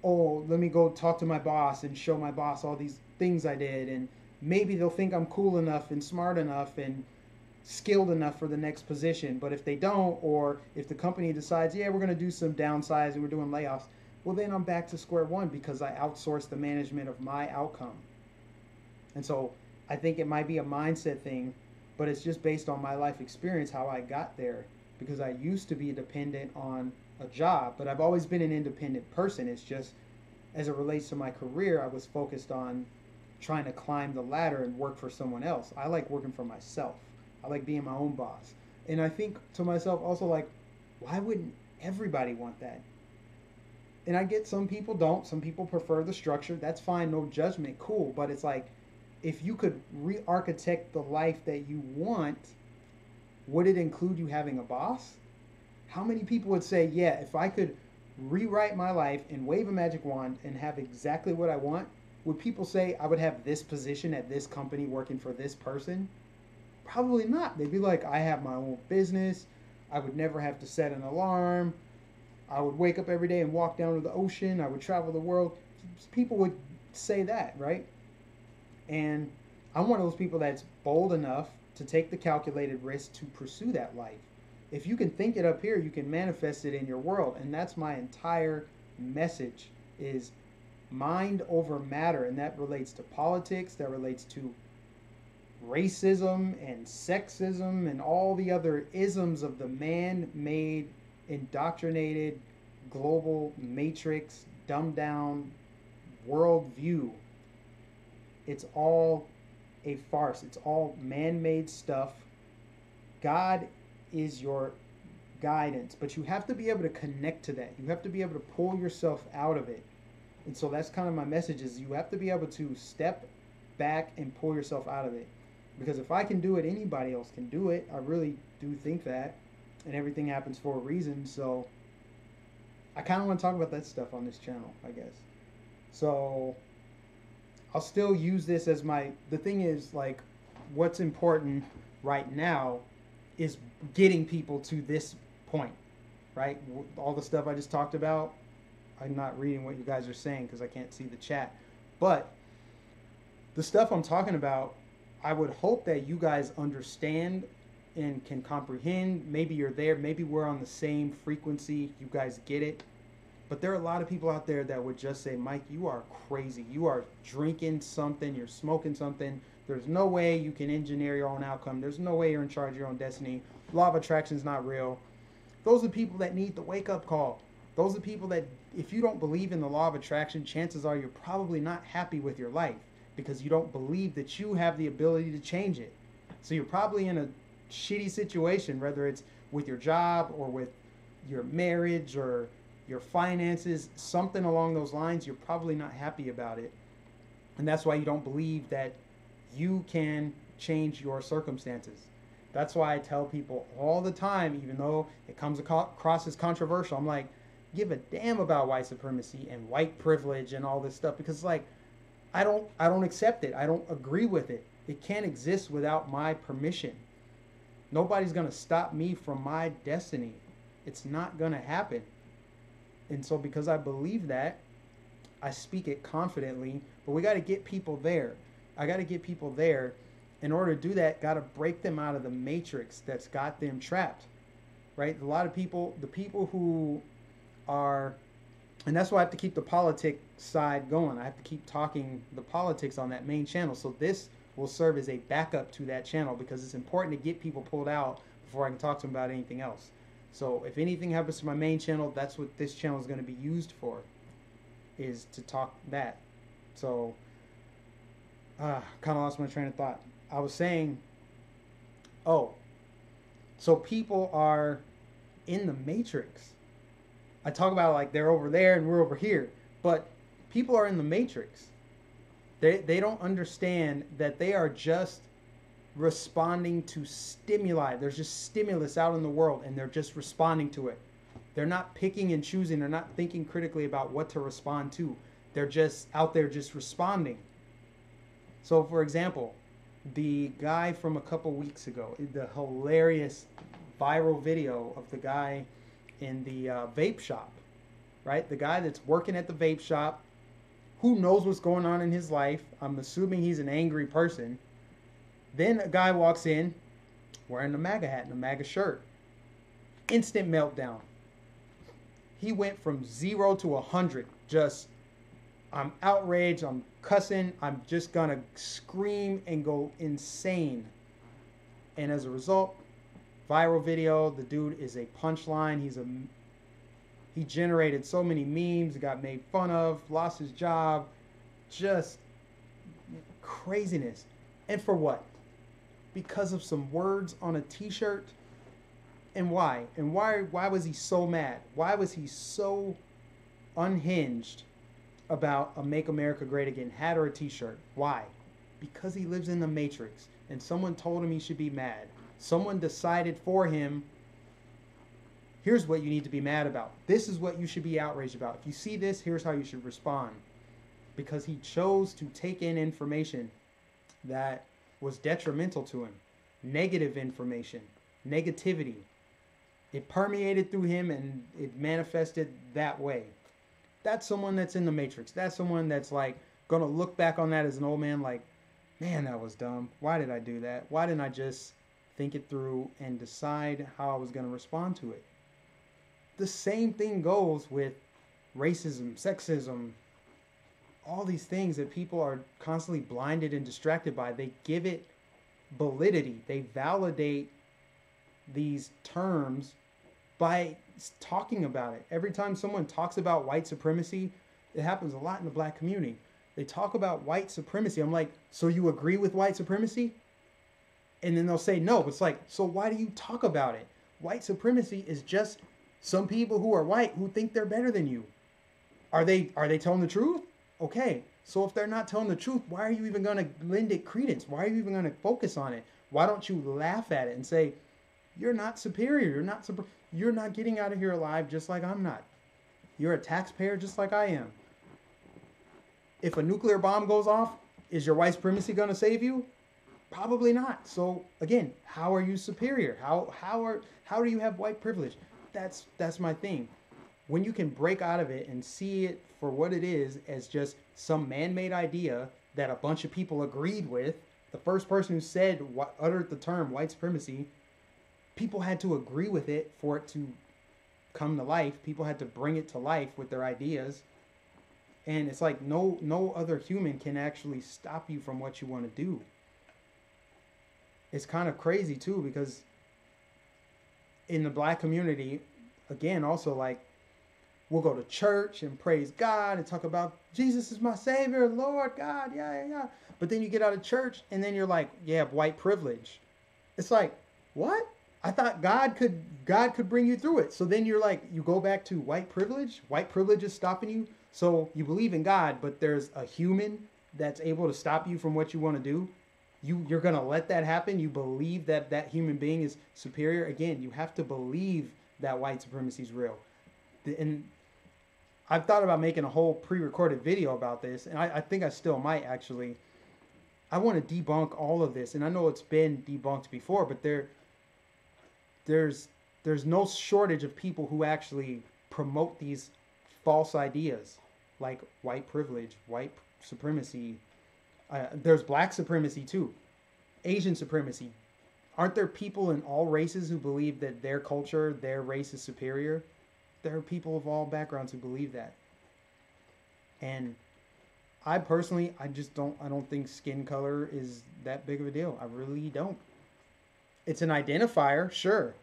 Speaker 1: oh, let me go talk to my boss and show my boss all these things I did. And maybe they'll think I'm cool enough and smart enough and skilled enough for the next position. But if they don't, or if the company decides, yeah, we're going to do some downsizing, we're doing layoffs, well, then I'm back to square one because I outsourced the management of my outcome. And so I think it might be a mindset thing, but it's just based on my life experience, how I got there. Because I used to be dependent on a job, but I've always been an independent person. It's just, as it relates to my career, I was focused on trying to climb the ladder and work for someone else. I like working for myself. I like being my own boss. And I think to myself also, like, why wouldn't everybody want that? And I get some people don't. Some people prefer the structure. That's fine. No judgment. Cool. But it's like, if you could re-architect the life that you want, would it include you having a boss? How many people would say, yeah, if I could rewrite my life and wave a magic wand and have exactly what I want, would people say I would have this position at this company working for this person? Probably not. They'd be like, I have my own business. I would never have to set an alarm. I would wake up every day and walk down to the ocean. I would travel the world. People would say that, right? And I'm one of those people that's bold enough to take the calculated risk to pursue that life. If you can think it up here, you can manifest it in your world. And that's my entire message, is mind over matter. And that relates to politics, that relates to racism and sexism and all the other isms of the man-made, indoctrinated, global matrix, dumbed down worldview. It's all a farce. It's all man-made stuff. God is your guidance, but you have to be able to connect to that. You have to be able to pull yourself out of it. And so that's kind of my message, is you have to be able to step back and pull yourself out of it. Because if I can do it, anybody else can do it. I really do think that. And everything happens for a reason. So I kind of want to talk about that stuff on this channel, I guess. So I'll still use this as the thing is, like, what's important right now is getting people to this point, right? All the stuff I just talked about, I'm not reading what you guys are saying because I can't see the chat. But the stuff I'm talking about, I would hope that you guys understand and can comprehend. Maybe you're there. Maybe we're on the same frequency. You guys get it. But there are a lot of people out there that would just say, Mike, you are crazy. You are drinking something. You're smoking something. There's no way you can engineer your own outcome. There's no way you're in charge of your own destiny. Law of attraction is not real. Those are people that need the wake-up call. Those are people that, if you don't believe in the law of attraction, chances are you're probably not happy with your life because you don't believe that you have the ability to change it. So you're probably in a shitty situation, whether it's with your job or with your marriage or your finances, something along those lines. You're probably not happy about it. And that's why you don't believe that You can change your circumstances. That's why I tell people all the time, even though it comes across as controversial, I'm like, give a damn about white supremacy and white privilege and all this stuff, because like I don't accept it. I don't agree with it. It can't exist without my permission. Nobody's going to stop me from my destiny. It's not going to happen. And so because I believe that, I speak it confidently, but we got to get people there. I got to get people there. In order to do that, got to break them out of the matrix that's got them trapped, right? A lot of people, the people who are, and that's why I have to keep the politics side going. I have to keep talking the politics on that main channel. So this will serve as a backup to that channel, because it's important to get people pulled out before I can talk to them about anything else. So if anything happens to my main channel, that's what this channel is going to be used for, is to talk that. So kind of lost my train of thought. I was saying, so people are in the matrix. I talk about like they're over there and we're over here, but people are in the matrix. They don't understand that they are just responding to stimuli. There's just stimulus out in the world and they're just responding to it. They're not picking and choosing. They're not thinking critically about what to respond to. They're just out there just responding. So for example, the guy from a couple weeks ago, the hilarious viral video of the guy in the vape shop, right? The guy that's working at the vape shop, who knows what's going on in his life. I'm assuming he's an angry person. Then a guy walks in wearing a MAGA hat and a MAGA shirt. Instant meltdown. He went from 0 to 100. Just, I'm outraged, I'm cussing, I'm just gonna scream and go insane. And as a result, viral video, the dude is a punchline. He generated so many memes, got made fun of, lost his job, just craziness. And for what? Because of some words on a t-shirt? And why? And why was he so mad? Why was he so unhinged about a Make America Great Again hat or a t-shirt? Why? Because he lives in the matrix and someone told him he should be mad. Someone decided for him, here's what you need to be mad about. This is what you should be outraged about. If you see this, here's how you should respond. Because he chose to take in information that was detrimental to him. Negative information, negativity. It permeated through him and it manifested that way. That's someone that's in the matrix. That's someone that's like going to look back on that as an old man like, man, that was dumb. Why did I do that? Why didn't I just think it through and decide how I was going to respond to it? The same thing goes with racism, sexism, all these things that people are constantly blinded and distracted by. They give it validity. They validate these terms by talking about it. Every time someone talks about white supremacy, it happens a lot in the black community. They talk about white supremacy. I'm like, so you agree with white supremacy? And then they'll say no. It's like, so why do you talk about it? White supremacy is just some people who are white who think they're better than you. Are they telling the truth? Okay. So if they're not telling the truth, why are you even going to lend it credence? Why are you even going to focus on it? Why don't you laugh at it and say, you're not superior. You're not getting out of here alive just like I'm not. You're a taxpayer just like I am. If a nuclear bomb goes off, is your white supremacy going to save you? Probably not. So again, how are you superior? How do you have white privilege? That's my thing. When you can break out of it and see it for what it is, as just some man-made idea that a bunch of people agreed with, the first person who uttered the term white supremacy, people had to agree with it for it to come to life. People had to bring it to life with their ideas. And it's like no other human can actually stop you from what you want to do. It's kind of crazy too, because in the black community, again, also like, we'll go to church and praise God and talk about Jesus is my Savior, Lord God, yeah. But then you get out of church and then you're like, yeah, white privilege. It's like, what? I thought God could bring you through it. So then you're like, you go back to white privilege. White privilege is stopping you. So you believe in God, but there's a human that's able to stop you from what you want to do. You're going to let that happen? You believe that that human being is superior? Again, you have to believe that white supremacy is real. And I've thought about making a whole pre-recorded video about this, and I think I still might actually. I want to debunk all of this, and I know it's been debunked before, but there's no shortage of people who actually promote these false ideas, like white privilege, white supremacy. There's black supremacy too, Asian supremacy. Aren't there people in all races who believe that their culture, their race is superior? There are people of all backgrounds who believe that. And I personally, I don't think skin color is that big of a deal. I really don't. It's an identifier, sure.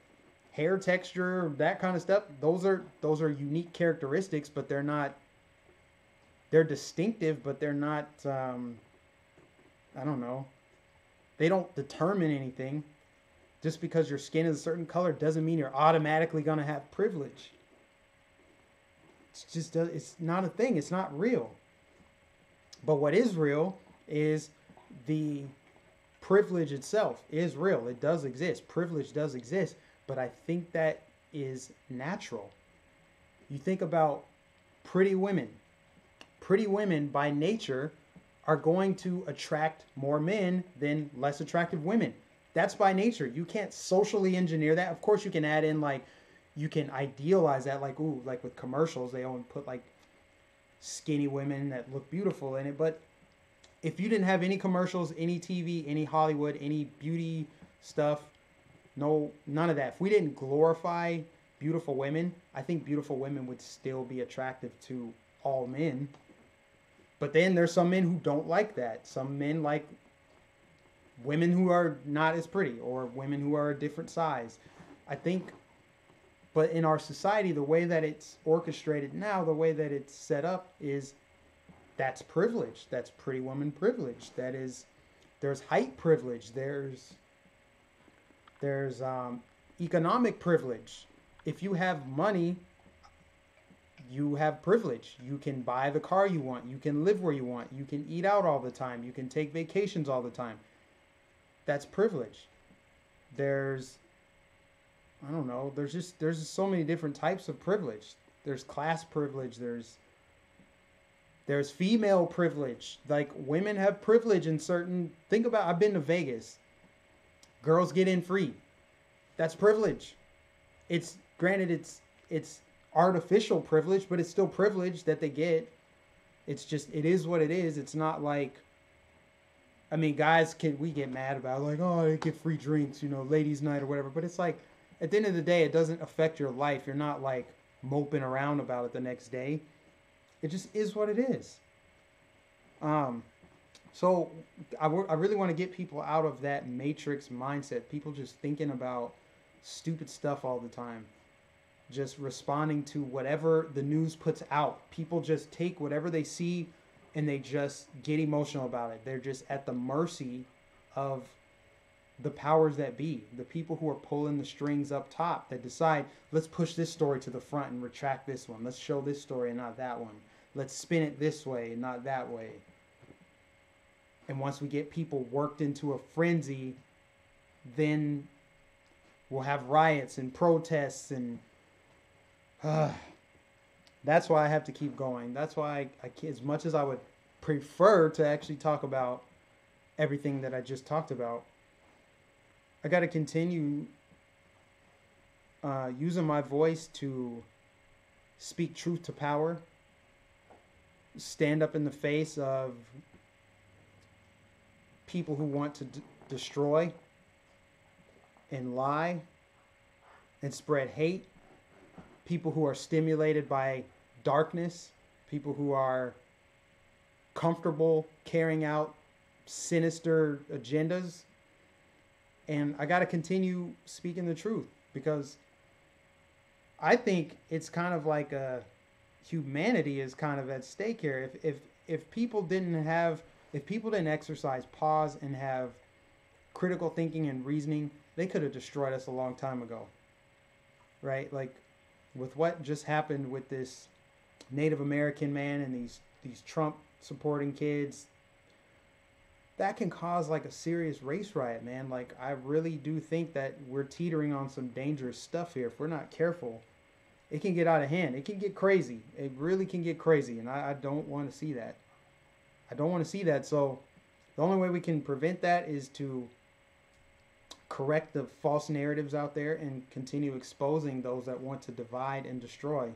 Speaker 1: Hair texture, that kind of stuff, those are unique characteristics, but they're distinctive, but they're not, I don't know. They don't determine anything. Just because your skin is a certain color doesn't mean you're automatically going to have privilege. It's not a thing. It's not real. But what is real is the privilege itself is real. It does exist. Privilege does exist. But I think that is natural. You think about pretty women. Pretty women by nature are going to attract more men than less attractive women. That's by nature. You can't socially engineer that. Of course, you can add in, like, you can idealize that, like, ooh, like with commercials, they only put like skinny women that look beautiful in it. But if you didn't have any commercials, any TV, any Hollywood, any beauty stuff, no, none of that. If we didn't glorify beautiful women, I think beautiful women would still be attractive to all men. But then there's some men who don't like that. Some men like women who are not as pretty, or women who are a different size. I think, but in our society, the way that it's orchestrated now, the way that it's set up is that's privilege. That's pretty woman privilege. That is, there's height privilege. There's economic privilege. If you have money, you have privilege. You can buy the car you want. You can live where you want. You can eat out all the time. You can take vacations all the time. That's privilege. There's just so many different types of privilege. There's class privilege. There's female privilege. Like, women have privilege in certain, think about, I've been to Vegas. Girls get in free. That's privilege. It's, granted, it's artificial privilege, but it's still privilege that they get. It's just, it is what it is. It's not like, I mean, we get mad about, like, oh, they get free drinks, ladies' night or whatever. But it's like, at the end of the day, it doesn't affect your life. You're not like moping around about it the next day. It just is what it is. So I really want to get people out of that matrix mindset. People just thinking about stupid stuff all the time. Just responding to whatever the news puts out. People just take whatever they see and they just get emotional about it. They're just at the mercy of the powers that be, the people who are pulling the strings up top that decide, let's push this story to the front and retract this one. Let's show this story and not that one. Let's spin it this way and not that way. And once we get people worked into a frenzy, then we'll have riots and protests, and that's why I have to keep going. That's why as much as I would prefer to actually talk about everything that I just talked about, I got to continue using my voice to speak truth to power, stand up in the face of people who want to destroy and lie and spread hate, people who are stimulated by darkness, people who are comfortable carrying out sinister agendas. And I got to continue speaking the truth, because I think it's kind of like humanity is kind of at stake here. If people didn't exercise pause and have critical thinking and reasoning, they could have destroyed us a long time ago. Right? Like with what just happened with this Native American man and these Trump supporting kids, that can cause like a serious race riot, man. Like, I really do think that we're teetering on some dangerous stuff here. If we're not careful, it can get out of hand. It can get crazy. It really can get crazy, and I don't want to see that. I don't want to see that. So the only way we can prevent that is to correct the false narratives out there and continue exposing those that want to divide and destroy.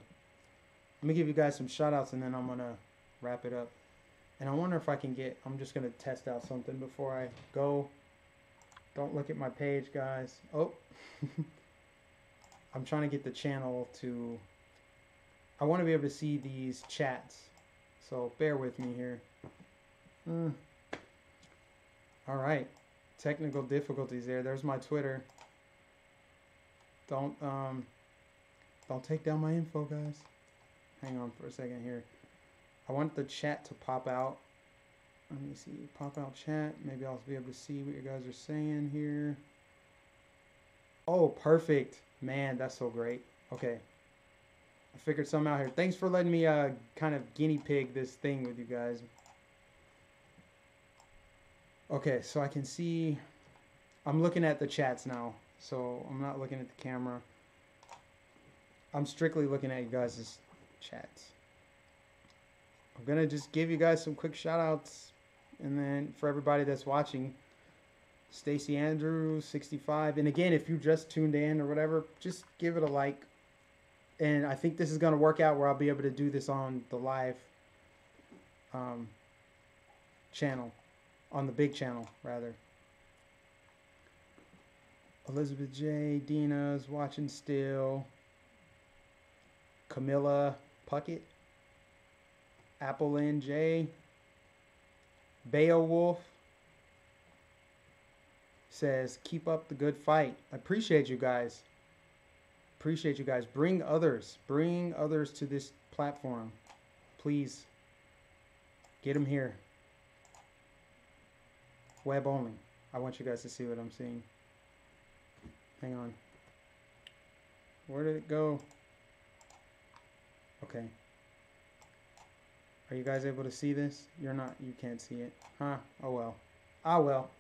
Speaker 1: Let me give you guys some shout outs and then I'm going to wrap it up. And I wonder if I can get, I'm just going to test out something before I go. Don't look at my page, guys. Oh, I'm trying to get the channel to, I want to be able to see these chats. So bear with me here. All right. Technical difficulties there. There's my Twitter. Don't take down my info, guys. Hang on for a second here. I want the chat to pop out. Let me see. Pop out chat. Maybe I'll be able to see what you guys are saying here. Oh, perfect. Man, that's so great. Okay. I figured something out here. Thanks for letting me kind of guinea pig this thing with you guys. Okay, so I can see, I'm looking at the chats now, so I'm not looking at the camera. I'm strictly looking at you guys' chats. I'm going to just give you guys some quick shout outs, and then for everybody that's watching, Stacy Andrews, 65, and again, if you just tuned in or whatever, just give it a like, and I think this is going to work out where I'll be able to do this on the live channel. On the big channel, rather. Elizabeth J. Dina's watching still. Camilla Puckett. Apple N. J. Beowulf says, keep up the good fight. I appreciate you guys. Appreciate you guys. Bring others. Bring others to this platform. Please. Get them here. Web only. I want you guys to see what I'm seeing. Hang on. Where did it go? Okay. Are you guys able to see this? You're not. You can't see it. Huh? Oh well. Ah well.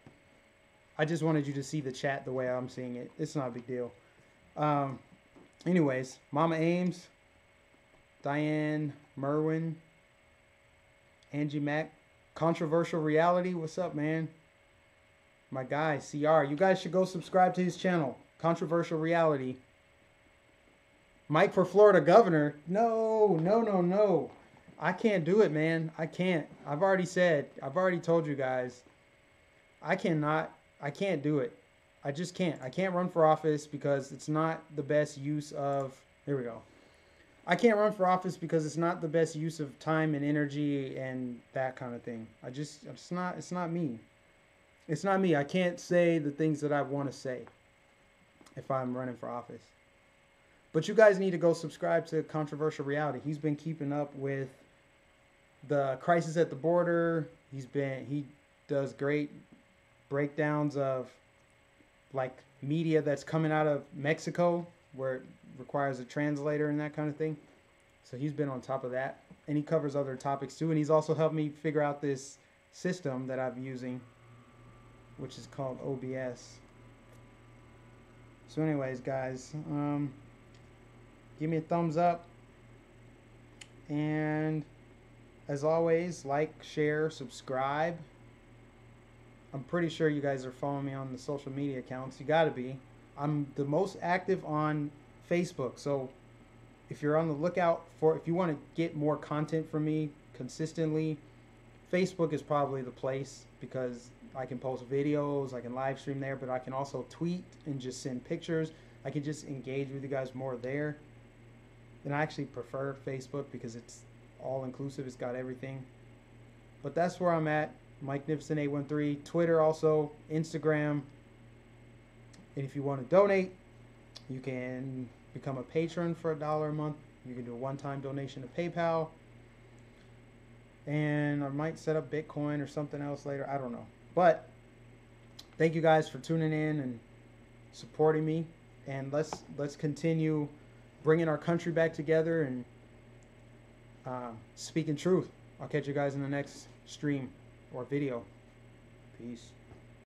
Speaker 1: I just wanted you to see the chat the way I'm seeing it. It's not a big deal. Anyways, Mama Ames, Diane Merwin, Angie Mack, Controversial Reality. What's up, man? My guy, CR. You guys should go subscribe to his channel. Controversial Reality. Mike for Florida Governor. No, no, no, no. I can't do it, man. I can't. I've already told you guys. I can't do it. I just can't. I can't run for office because it's not the best use of, here we go. I can't run for office because it's not the best use of time and energy and that kind of thing. It's not me. It's not me. I can't say the things that I want to say if I'm running for office. But you guys need to go subscribe to Controversial Reality. He's been keeping up with the crisis at the border. He does great breakdowns of like media that's coming out of Mexico where it requires a translator and that kind of thing. So he's been on top of that. And he covers other topics too. And he's also helped me figure out this system that I'm using, which is called OBS. So anyways, guys, give me a thumbs up. And as always, like, share, subscribe. I'm pretty sure you guys are following me on the social media accounts. You gotta be. I'm the most active on Facebook. So if you're on the lookout for, if you want to get more content from me consistently, Facebook is probably the place because I can post videos, I can live stream there, but I can also tweet and just send pictures. I can just engage with you guys more there. And I actually prefer Facebook because it's all inclusive. It's got everything. But that's where I'm at. Mike Nipson 813. Twitter also, Instagram. And if you want to donate, you can become a patron for $1 a month. You can do a one-time donation to PayPal. And I might set up Bitcoin or something else later. I don't know. But thank you guys for tuning in and supporting me. And let's continue bringing our country back together and speaking truth. I'll catch you guys in the next stream or video. Peace. Peace.